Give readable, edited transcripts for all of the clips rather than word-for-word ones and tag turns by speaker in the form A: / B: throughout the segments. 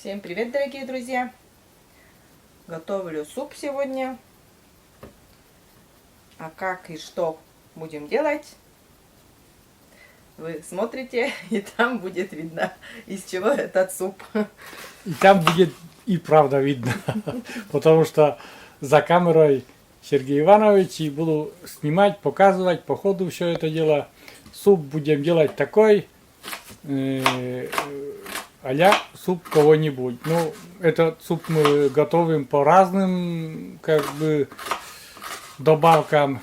A: Всем привет, дорогие друзья! Готовлю суп сегодня. А как и что будем делать, вы смотрите, и там будет видно, из чего этот суп.
B: И там будет и правда видно, потому что за камерой Сергей Иванович, и буду снимать, показывать по ходу все это дело. Суп будем делать такой, а-ля суп кого-нибудь. Ну, этот суп мы готовим по разным, как бы, добавкам.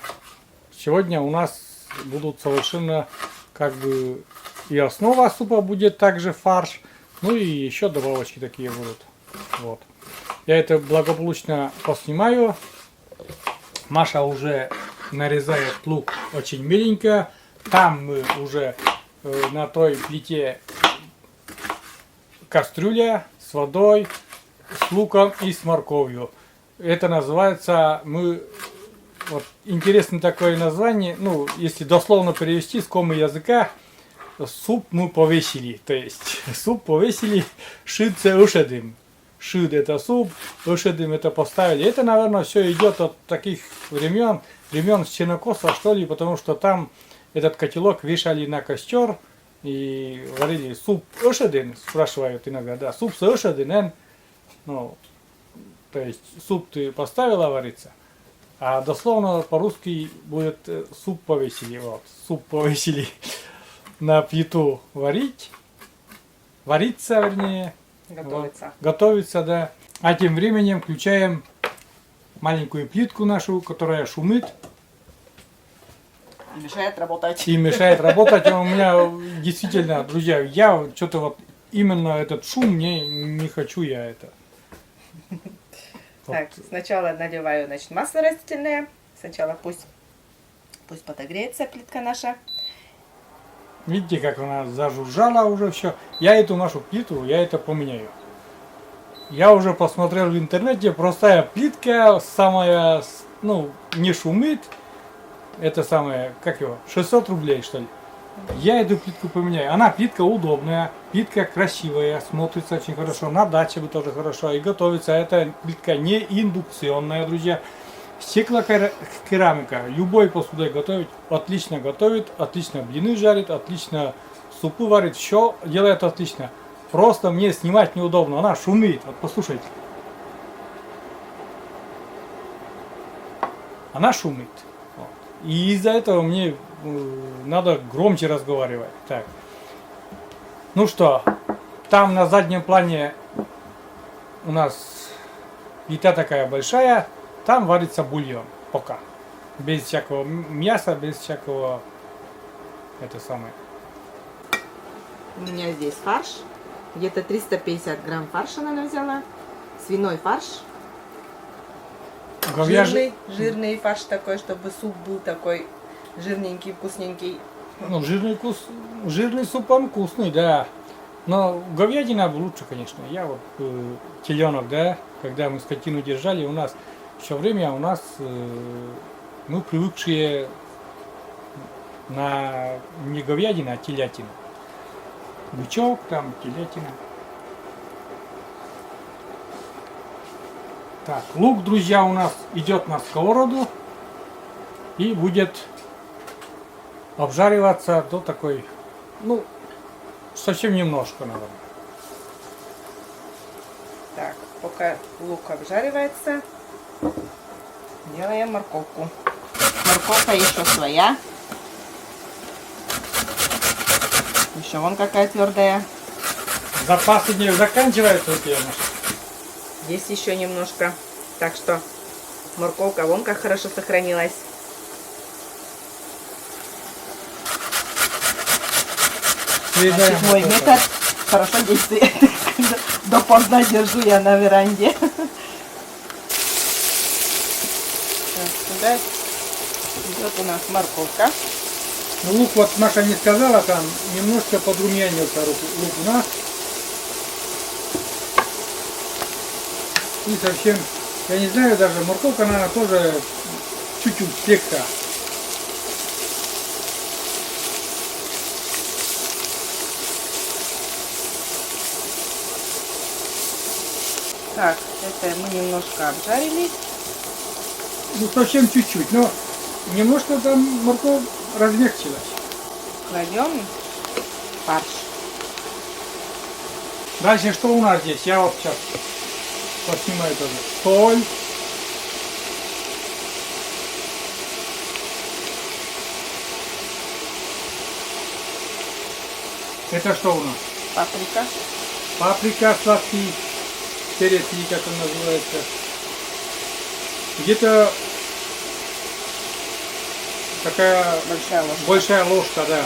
B: Сегодня у нас будут совершенно, как бы, и основа супа будет также фарш, ну и еще добавочки такие будут. Вот. Я это благополучно поснимаю. Маша уже нарезает лук очень миленько. Там мы уже на той плите кастрюля с водой, с луком и с морковью. Это называется, вот интересное такое название, ну, если дословно перевести с комы языка, суп мы повесили. То есть суп повесили, шидце ушедым. Шид это суп, ушедым это поставили. Это, наверное, все идет от таких времен с Чернокоса, что ли, потому что там этот котелок вешали на костер и варили суп ошедин, спрашивают иногда, да, суп с ошедин, ну, то есть суп ты поставила вариться, а дословно по-русски будет суп повесили, вот, суп повесили на плиту вариться, вернее,
A: Готовится.
B: вот, готовится, да, а тем временем включаем маленькую плитку нашу, которая шумит.
A: И мешает работать.
B: И мешает работать. У меня действительно, друзья, я что-то вот именно этот шум не хочу я это.
A: Так, сначала наливаю, значит, масло растительное. Сначала пусть подогреется плитка наша.
B: Видите, как она зажужжала уже все. Я эту нашу плиту, я это поменяю. Я уже посмотрел в интернете, простая плитка, самая, ну, не шумит. Это самое, как его, 600 рублей, что ли. Я эту плитку поменяю. Она плитка удобная, плитка красивая, смотрится очень хорошо. На даче бы тоже хорошо. И готовится. Эта плитка не индукционная, друзья. Стеклокерамика. Любой посудой готовить. Отлично готовит, отлично блины жарит, отлично супы варит. Все делает отлично. Просто мне снимать неудобно. Она шумит. Вот послушайте. Она шумит. И из-за этого мне надо громче разговаривать. Так. Ну что, там на заднем плане у нас плита такая большая, там варится бульон пока. Без всякого мяса, без всякого это самое.
A: У меня здесь фарш. Где-то 350 грамм фарша она взяла. Свиной фарш. Жирный фарш такой, чтобы суп был такой жирненький, вкусненький.
B: Ну, жирный суп он вкусный, да. Но говядина лучше, конечно. Я вот теленок, да, когда мы скотину держали, у нас все время мы привыкшие на не говядина, а телятина. Бычок там, телятина. Так, лук, друзья, у нас идет на сковороду и будет обжариваться до такой, ну, совсем немножко, наверное.
A: Так, пока лук обжаривается, делаем морковку. Морковка еще своя. Еще вон какая твердая.
B: Запасы не заканчиваются у тебя, Маша?
A: Здесь еще немножко. Так что морковка вон как хорошо сохранилась. Значит, мой метод хорошо действует. Допоздна держу я на веранде. Так, сюда идет у нас морковка.
B: Ну, лук, вот Маша не сказала, там немножко подрумянился лук у нас. И совсем, я не знаю, даже морковка, наверное, тоже чуть-чуть слегка.
A: Так, это мы немножко обжарили.
B: Ну, совсем чуть-чуть, но немножко там морковь размягчилась.
A: Кладем фарш.
B: Дальше что у нас здесь? Я вот сейчас поснимаю тоже. Соль. Это что у нас?
A: Паприка.
B: Паприка, сладкий перец, или как он называется. Где-то такая большая ложка, да,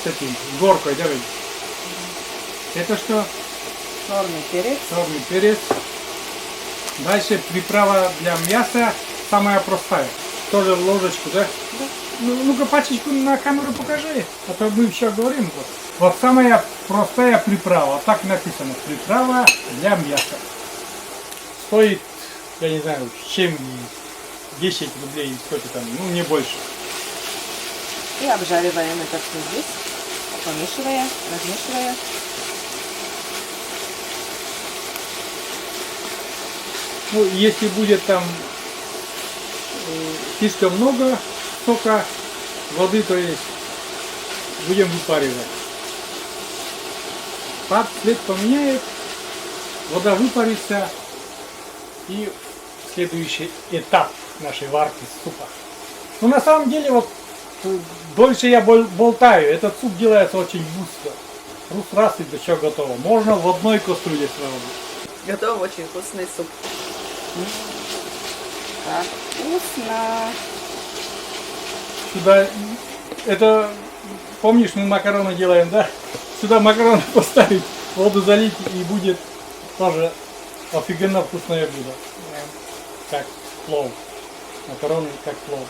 B: с этим, с горкой, давай. Это что?
A: Черный перец.
B: Черный перец. Дальше приправа для мяса самая простая. Тоже в ложечку, да?
A: Да.
B: Ну-ка пачечку на камеру покажи, а то мы еще говорим. Вот самая простая приправа, так написано, приправа для мяса. Стоит, я не знаю, чем 10 рублей, сколько там, ну не больше.
A: И обжариваем это все здесь, помешивая, размешивая.
B: Ну, если будет там слишком много сока, воды, то есть будем выпаривать. Цвет поменяет, вода выпарится, и следующий этап нашей варки супа. Но на самом деле вот дольше я болтаю, этот суп делается очень быстро. Раз и все готово. Можно в одной кастрюле сразу.
A: Готов очень вкусный суп. Так, вкусно.
B: Сюда, это, помнишь, мы макароны делаем, да? Сюда макароны поставить, воду залить, и будет тоже офигенно вкусное блюдо.
A: Да.
B: Как плов. Макароны как плов.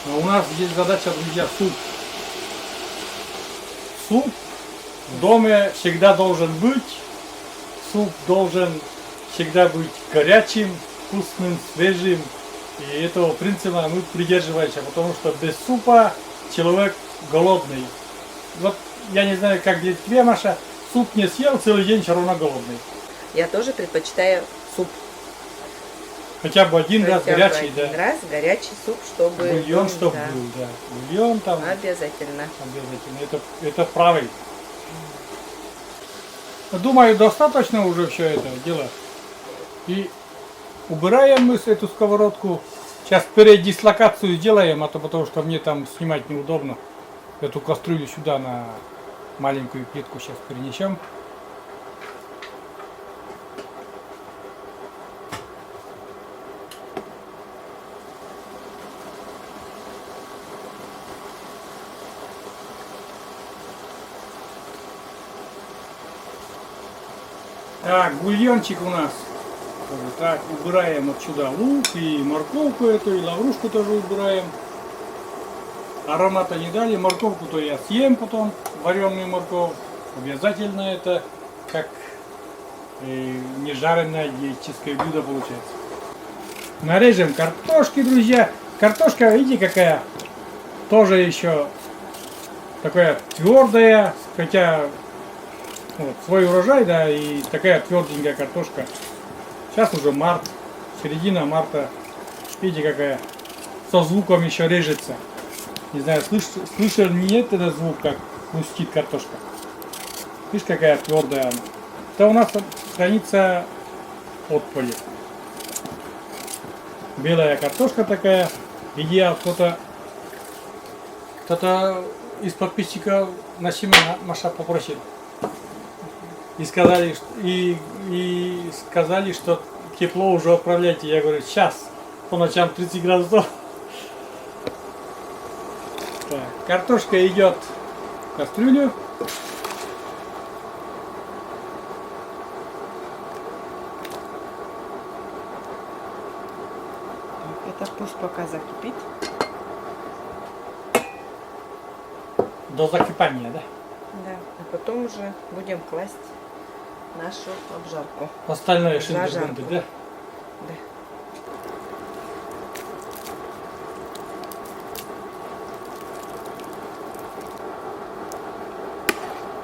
B: Но у нас есть задача, друзья, суп. Суп в доме всегда должен быть. Суп должен всегда быть горячим, вкусным, свежим. И этого принципа мы придерживаемся, потому что без супа человек голодный. Вот я не знаю, как для тебя, Маша, суп не съел, целый день все равно голодный.
A: Я тоже предпочитаю суп.
B: Хотя бы один раз горячий,
A: один раз горячий суп, чтобы...
B: Бульон, чтобы
A: да.
B: был, да. Бульон там.
A: Обязательно.
B: Обязательно. Это правильно. Думаю, достаточно уже все это дело. И убираем мы эту сковородку. Сейчас передислокацию сделаем, а то потому что мне там снимать неудобно. Эту кастрюлю сюда на маленькую плитку сейчас перенесем. Так, бульончик у нас. Так, убираем отсюда лук и морковку эту, и лаврушку тоже убираем. Аромата не дали, морковку-то я съем потом, вареную морковь. Обязательно это как не жареное диетическое блюдо получается. Нарежем картошки, друзья. Картошка, видите, какая тоже еще такая твердая, хотя вот, свой урожай, да, и такая тверденькая картошка. Сейчас уже март, середина марта. Видите, какая со звуком еще режется. Не знаю, слышал нет этот звук, как хрустит картошка. Видишь, какая твердая она. Это у нас хранится от поля. Белая картошка такая. Идеал. Кто-то из подписчиков на семена Маша попросил. И сказали, что тепло уже отправляйте. Я говорю, сейчас по ночам 30 градусов. Так, картошка идет в кастрюлю.
A: Это пусть пока закипит.
B: До закипания, да?
A: Да. А потом уже будем класть нашу обжарку.
B: Остальное шиндербунды, да?
A: Да.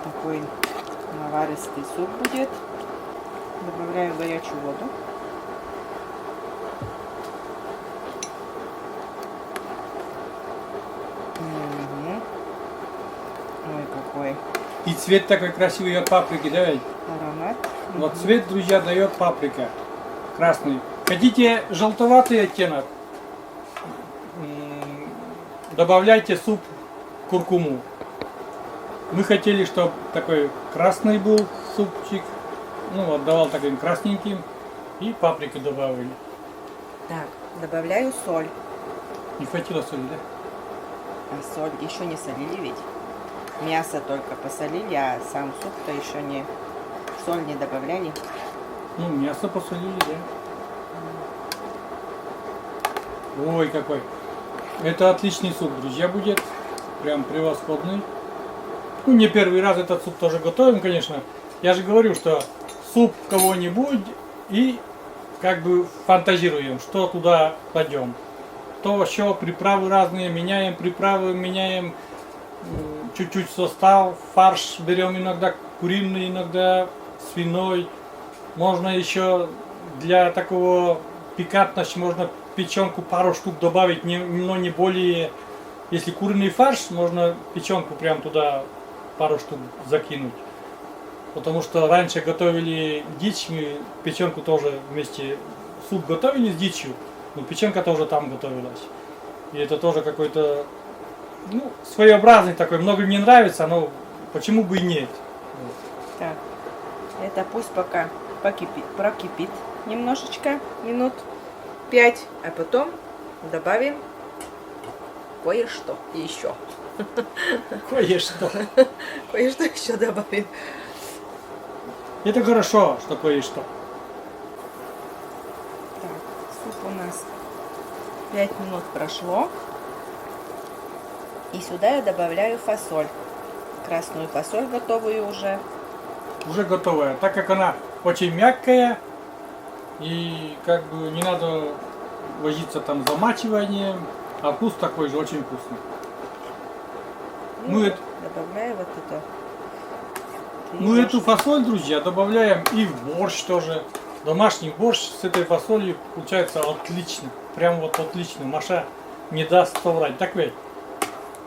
A: Такой наваристый суп будет. Добавляю горячую воду. Мгм. Ой, какой
B: И цвет такой красивый от паприки, давай.
A: аромат.
B: Вот цвет, друзья, дает паприка. Красный. Хотите желтоватый оттенок? Добавляйте суп куркуму. Мы хотели, чтобы такой красный был супчик. Ну, отдавал таким красненьким. И паприку добавили.
A: Так, добавляю соль.
B: Не хватило соли, да?
A: А соль еще не солили ведь. Мясо только посолили, а сам суп-то еще не... Соль не добавляли.
B: Ну, мясо посолили, да. Ой, какой. Это отличный суп, друзья, будет. Прям превосходный. Ну, не первый раз этот суп тоже готовим, конечно. Я же говорю, что суп кого-нибудь и как бы фантазируем, что туда кладем. То еще приправы разные, меняем приправы, меняем чуть-чуть состав. Фарш берем иногда куриный, иногда свиной. Можно еще для такого пикантности можно печенку пару штук добавить, но не более. Если куриный фарш, можно печенку прям туда пару штук закинуть. Потому что раньше готовили дичь, мы печенку тоже вместе, суп готовили с дичью, но печенка тоже там готовилась. И это тоже какой-то, ну, своеобразный такой, многим не нравится, но почему бы и нет.
A: Так, это пусть пока прокипит немножечко, минут 5, а потом добавим кое-что еще.
B: Кое-что.
A: Кое-что еще добавим.
B: Это хорошо, что кое-что.
A: Так, суп у нас 5 минут прошло. И сюда я добавляю фасоль. Красную фасоль готовую уже.
B: Уже готовая. Так как она очень мягкая и как бы не надо возиться там замачиванием, а вкус такой же очень вкусный.
A: Ну, добавляю вот это.
B: Ну эту фасоль, друзья, добавляем и в борщ тоже. Домашний борщ с этой фасолью получается отлично. Прям вот отлично. Маша не даст соврать. Так ведь?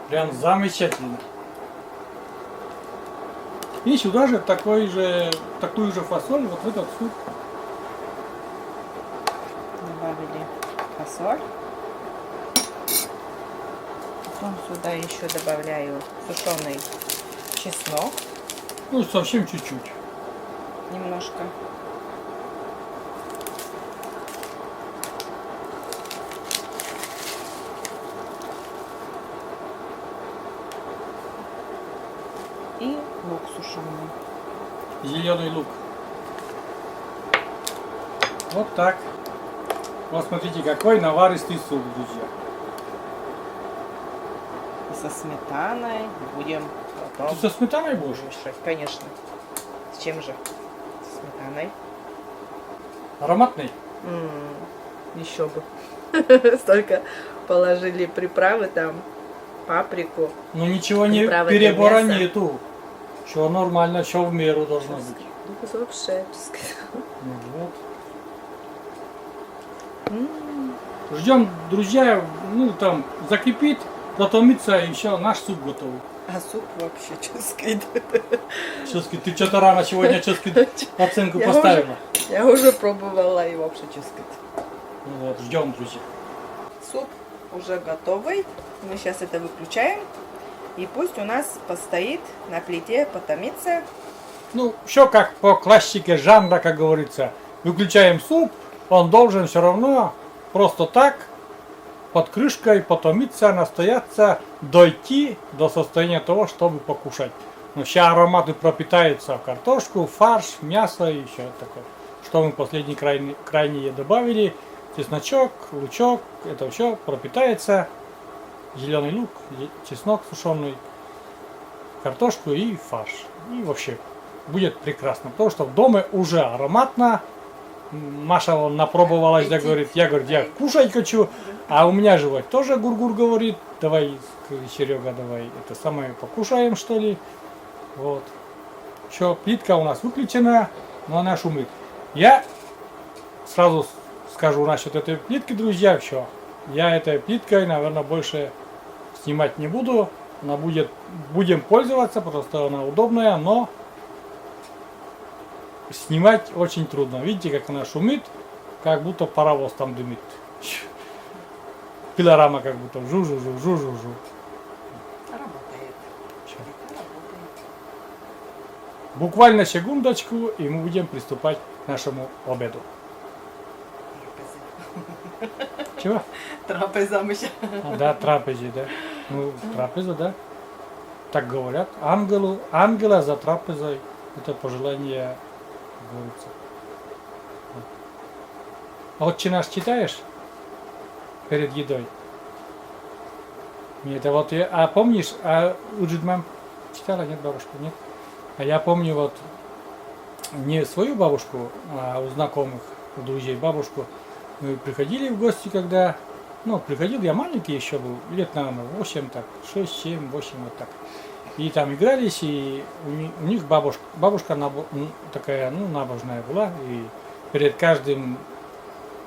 B: Прям замечательно. И сюда же такую же фасоль вот в этот суп.
A: Добавили фасоль. Потом сюда еще добавляю сушеный чеснок.
B: Ну, совсем чуть-чуть.
A: Немножко. И лук сушеный.
B: Зеленый лук. Вот так. Вот смотрите, какой наваристый суп, друзья.
A: И со сметаной будем потом
B: Ты со сметаной будешь?
A: кушать. Конечно. С чем же? С сметаной.
B: Ароматный?
A: Еще бы. Столько положили приправы там, паприку.
B: Ну ничего не
A: Приправы для
B: перебора
A: мяса.
B: нету. Все нормально, все в меру должно быть.
A: Ну, вообще.
B: Ну, вот. Ждем, друзья, ну там закипит, затомится, и все, наш суп готов.
A: А суп вообще ческает.
B: Чески, ты что-то рано сегодня Чески оценку
A: Я
B: поставила.
A: Я уже пробовала и вообще ческает.
B: Ну вот, ждем, друзья.
A: Суп уже готовый. Мы сейчас это выключаем. И пусть у нас постоит на плите, потомится.
B: Ну, все как по классике жанра, как говорится. Выключаем суп, он должен все равно просто так под крышкой потомиться, настояться, дойти до состояния того, чтобы покушать. Но все ароматы пропитаются в картошку, фарш, мясо и еще такое. Что мы последний крайние добавили. Чесночок, лучок, это все пропитается. Зеленый лук, чеснок сушеный, картошку и фарш. И вообще будет прекрасно. Потому что в доме уже ароматно. Маша вон напробовалась, да, говорит, я кушать хочу, а у меня живот тоже гургур говорит, давай, Серега, давай, это самое, покушаем, что ли. Вот. Все, плитка у нас выключена, но она шумит. Я сразу скажу насчет этой плитки, друзья, все. Я этой плиткой, наверное, больше снимать не буду. Она будем пользоваться, просто она удобная, но снимать очень трудно. Видите, как она шумит, как будто паровоз там дымит. Пилорама как будто жу-жу-жу-жу-жу-жу.
A: Работает.
B: Всё.
A: Работает.
B: Буквально секундочку, и мы будем приступать к нашему обеду. Чего?
A: Трапеза мы сейчас.
B: Да, трапезе, да. Ну, трапеза, да. Так говорят. Ангела за трапезой. Это пожелание, как говорится. А «Отче наш» читаешь перед едой? Нет, это вот я. А помнишь, Уджид мам читала, нет, бабушка, нет? А я помню вот не свою бабушку, а у знакомых, у друзей бабушку. Мы приходили в гости, когда, ну, приходил, я маленький еще был, лет, наверное, 8, так, 6, 7, 8, вот так. И там игрались, и у них бабушка такая, ну, набожная была, и перед каждым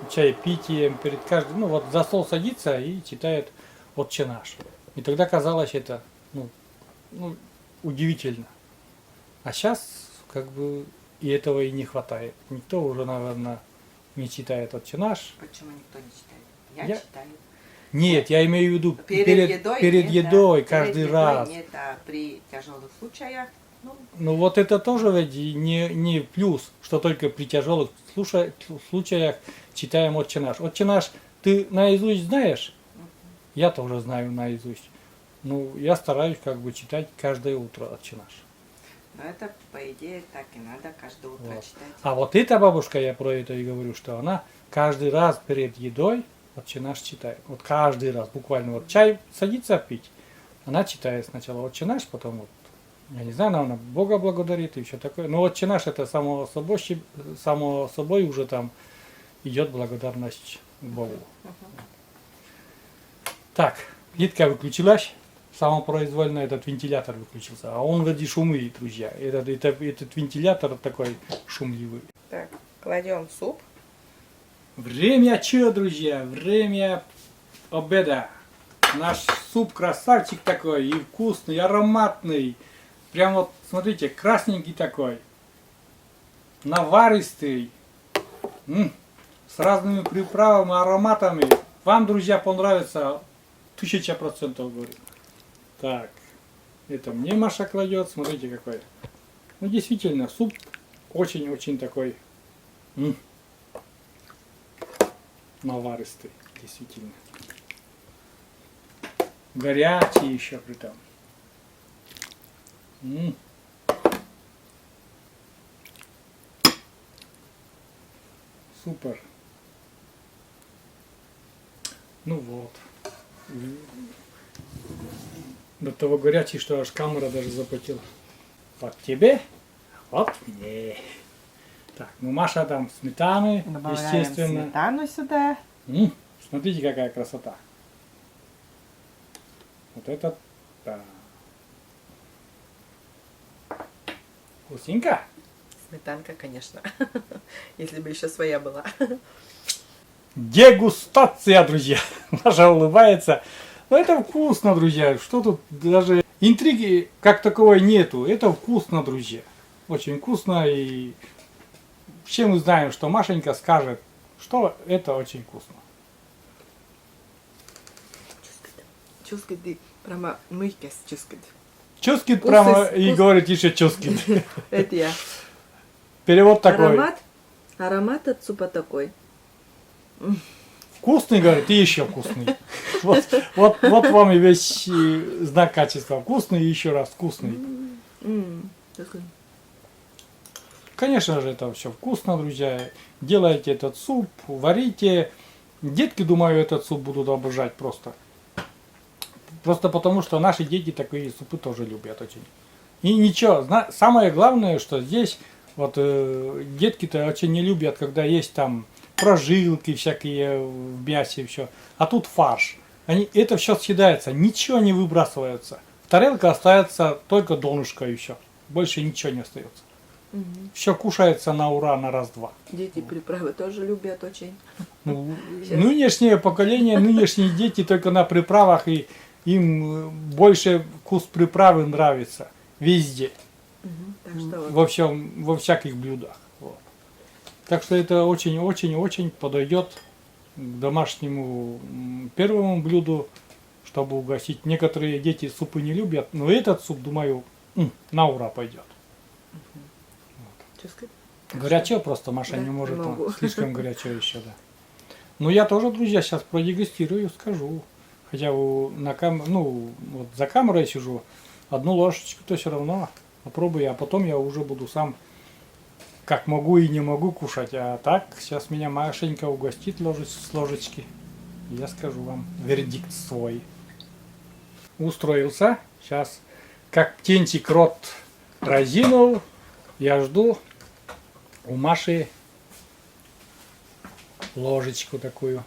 B: чаепитием, перед каждым, ну, вот за стол садится и читает «Отче наш». И тогда казалось это, ну, удивительно. А сейчас, как бы, и этого и не хватает. Никто уже, наверное, не читает «Отче наш».
A: Почему никто не читает? Я читаю.
B: Нет, я имею в виду перед едой каждый раз.
A: Нет, а при тяжелых случаях.
B: Ну вот это тоже ведь не плюс, что только при тяжелых случаях читаем «Отче наш». «Отче наш» ты наизусть знаешь? Я тоже знаю наизусть. Ну, я стараюсь как бы читать каждое утро «Отче наш».
A: Но это, по идее, так и надо каждое утро
B: Вот.
A: читать.
B: А вот эта бабушка, я про это и говорю, что она каждый раз перед едой «Отче наш» читает. Вот каждый раз, буквально. Вот чай садится пить, она читает сначала «Отче наш», потом вот, я не знаю, наверное, Бога благодарит и все такое. Но «Отче наш» это само собой уже там идет благодарность Богу. Так, плитка выключилась. Самопроизвольно этот вентилятор выключился. А он вроде шумный, друзья. Этот вентилятор такой шумливый.
A: Так, кладем суп.
B: Время чего, друзья? Время обеда. Наш суп красавчик такой, и вкусный, и ароматный. Прям вот, смотрите, красненький такой. Наваристый. С разными приправами, ароматами. Вам, друзья, понравится 1000%, говорю. Так, это мне Маша кладет, смотрите какой. Ну, действительно, суп очень-очень такой наваристый, действительно. Горячий еще при том. Супер. Ну вот. До того горячий, что аж камера даже запотела. Вот тебе, вот мне. Так, ну Маша там сметаны,
A: Добавляем
B: естественно.
A: сметану сюда.
B: Смотрите, какая красота. Вот это, да. Вкусненько?
A: Сметанка, конечно. Если бы еще своя была.
B: Дегустация, друзья. Маша улыбается. Но это вкусно, друзья. Что тут даже интриги как таковой нету. Это вкусно, друзья. Очень вкусно. И все мы знаем, что Машенька скажет, что это очень вкусно.
A: Чускает, прямо мыйкес чускает.
B: Чускит прямо и говорит еще чускит.
A: Это я.
B: Перевод такой.
A: Аромат от супа такой.
B: Вкусный, говорит, и еще вкусный. Вот вам и весь знак качества. Вкусный и еще раз вкусный. Конечно же, это все вкусно, друзья. Делайте этот суп, варите. Детки, думаю, этот суп будут обожать просто. Просто потому, что наши дети такие супы тоже любят очень. И ничего, самое главное, что здесь вот детки-то очень не любят, когда есть там прожилки всякие в мясе и все. А тут фарш. Это все съедается, ничего не выбрасывается. В тарелке остается только донышко и все. Больше ничего не остается. Все кушается на ура, на раз-два.
A: Дети приправы тоже любят очень.
B: Ну, нынешнее поколение, нынешние дети только на приправах, и им больше вкус приправы нравится везде,
A: Так что вот.
B: во всяких блюдах. Вот. Так что это очень-очень-очень подойдет к домашнему первому блюду, чтобы угостить. Некоторые дети супы не любят, но этот суп, думаю, на ура пойдет.
A: Что сказать?
B: Горячо просто, Маша
A: Да,
B: не может,
A: не могу.
B: слишком горячо еще, да. Ну я тоже, друзья, сейчас продегустирую, скажу. Хотя вот за камерой сижу, одну ложечку-то все равно попробую, а потом я уже буду сам, как могу и не могу кушать. А так, сейчас меня Машенька угостит с ложечки. Я скажу вам вердикт свой. Устроился. Сейчас, как птенчик рот разинул, я жду у Маши ложечку такую.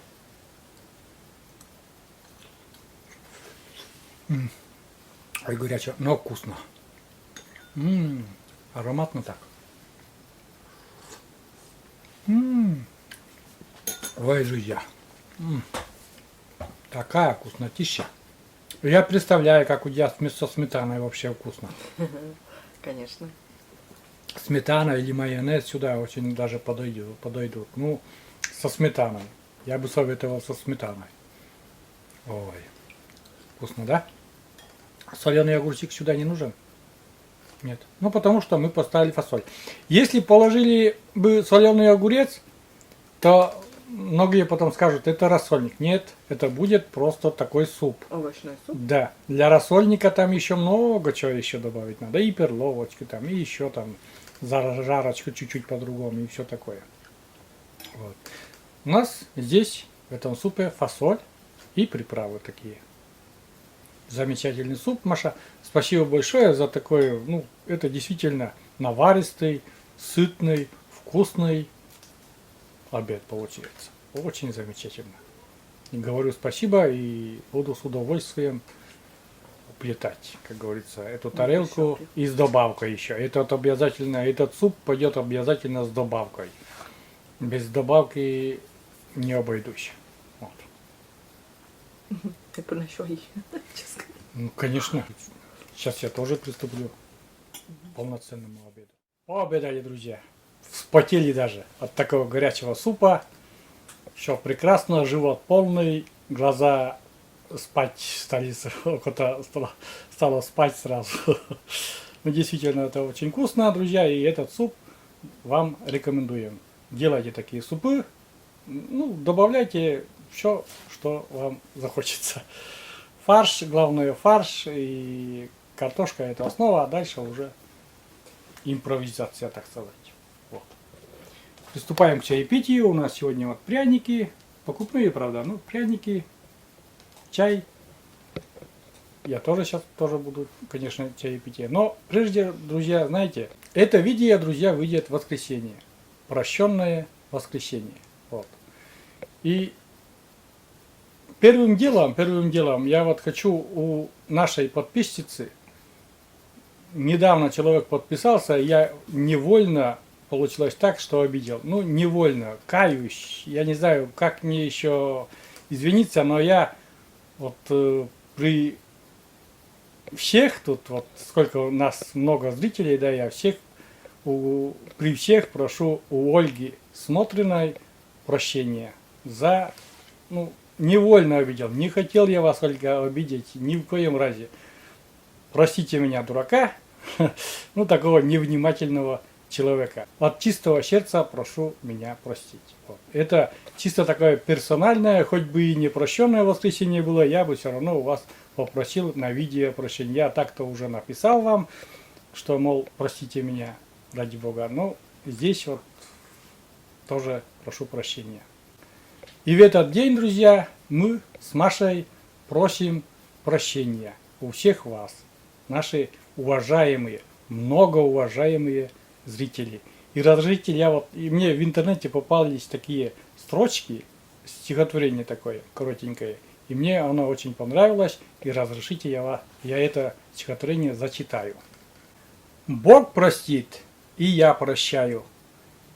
B: Ой, горячо, но вкусно. Ароматно так. Ой, друзья. Такая вкуснотища. Я представляю, как у тебя со сметаной вообще вкусно.
A: Конечно.
B: Сметана или майонез сюда очень даже подойдут. Ну, со сметаной. Я бы советовал со сметаной. Ой. Вкусно, да? Соленый огурчик сюда не нужен? Нет. Ну, потому что мы поставили фасоль. Если положили бы соленый огурец, то многие потом скажут, это рассольник. Нет, это будет просто такой суп.
A: Овощной суп.
B: Да. Для рассольника там еще много чего еще добавить надо. И перловочки там, и еще там жарочку чуть-чуть по-другому, и все такое. Вот. У нас здесь в этом супе фасоль и приправы такие. Замечательный суп, Маша. Спасибо большое за такой, это действительно наваристый, сытный, вкусный обед получается. Очень замечательно. И говорю спасибо и буду с удовольствием уплетать, как говорится, эту тарелку и с добавкой еще. Этот суп пойдет обязательно с добавкой. Без добавки не обойдусь. Вот.
A: Ты понашел.
B: Ну, конечно. Сейчас я тоже приступлю к полноценному обеду. Пообедали, друзья. Вспотели даже от такого горячего супа. Все прекрасно, живот полный, глаза спать стали, стало спать сразу. Но действительно, это очень вкусно, друзья, и этот суп вам рекомендуем. Делайте такие супы, добавляйте все, что вам захочется. Фарш, главное фарш и картошка это основа, а дальше уже импровизация, так сказать. Вот. Приступаем к чаепитию. У нас сегодня вот пряники, покупные, правда, пряники, чай. Я тоже сейчас буду, конечно, чаепитие. Но прежде, друзья, знаете, это видео, друзья, выйдет в воскресенье. Прощенное воскресенье. Вот. И первым делом я вот хочу у нашей подписчицы, недавно человек подписался, я невольно, получилось так, что обидел. Невольно, каюсь, я не знаю, как мне еще извиниться, но я вот при всех тут, вот сколько у нас много зрителей, да, я всех, при всех прошу у Ольги Смотриной прощения за, невольно обидел. Не хотел я вас, Ольга, обидеть ни в коем разе. Простите меня, дурака, такого невнимательного человека. От чистого сердца прошу меня простить. Вот. Это чисто такое персональное, хоть бы и не прощенное воскресенье было, я бы все равно у вас попросил на видео прощения. Я так-то уже написал вам, что, мол, простите меня, ради Бога. Но здесь вот тоже прошу прощения. И в этот день, друзья, мы с Машей просим прощения у всех вас, наши уважаемые, многоуважаемые зрители. И разрешите, и мне в интернете попались такие строчки, стихотворение такое коротенькое, и мне оно очень понравилось, и разрешите я это стихотворение зачитаю. Бог простит и я прощаю.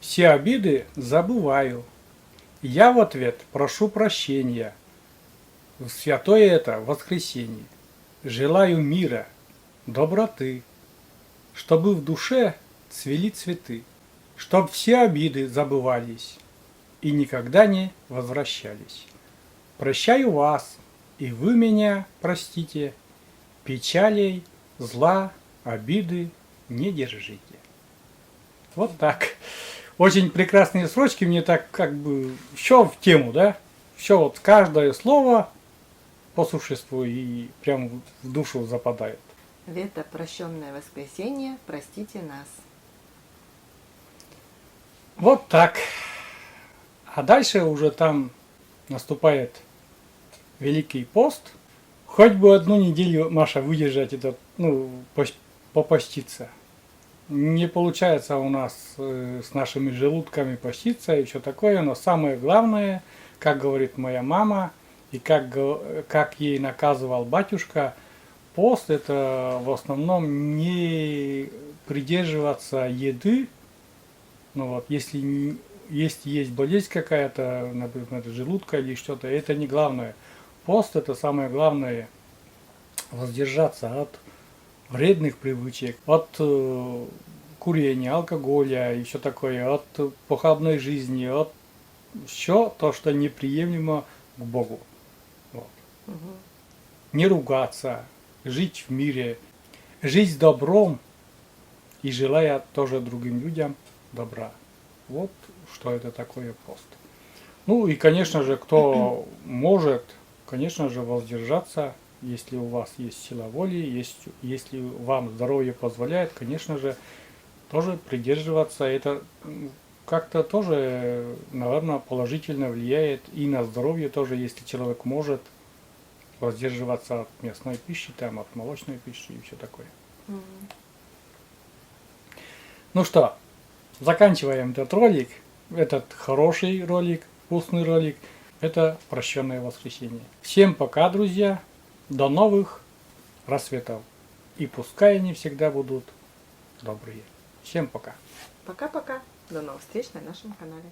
B: Все обиды забываю. Я в ответ прошу прощения. В святое это воскресенье. Желаю мира, доброты, чтобы в душе цвели цветы, чтоб все обиды забывались и никогда не возвращались. Прощаю вас, и вы меня простите, печалей, зла, обиды не держите. Вот так. Очень прекрасные строчки, мне так как бы все в тему, да? Все вот каждое слово по существу и прям в душу западает.
A: В это прощенное воскресенье простите нас.
B: Вот так. А дальше уже там наступает Великий пост. Хоть бы одну неделю, Маша, выдержать этот, попаститься. Не получается у нас с нашими желудками поститься и все такое, но самое главное, как говорит моя мама, и как ей наказывал батюшка, пост это в основном не придерживаться еды. Ну вот, если есть болезнь какая-то, например, желудка или что-то, это не главное. Пост это самое главное, воздержаться от вредных привычек, от курения, алкоголя и все такое, от похабной жизни, от все то, что неприемлемо к Богу. Вот. Не ругаться, жить в мире, жить с добром и желая тоже другим людям добра. Вот что это такое пост. Ну и, конечно же, кто может, конечно же, воздержаться, если у вас есть сила воли, если вам здоровье позволяет, конечно же, тоже придерживаться. Это как-то тоже, наверное, положительно влияет и на здоровье тоже, если человек может воздерживаться от мясной пищи, там, от молочной пищи и все такое. Ну что, заканчиваем этот ролик. Этот хороший ролик, вкусный ролик. Это прощенное воскресенье. Всем пока, друзья. До новых рассветов. И пускай они всегда будут добрые. Всем пока.
A: Пока-пока. До новых встреч на нашем канале.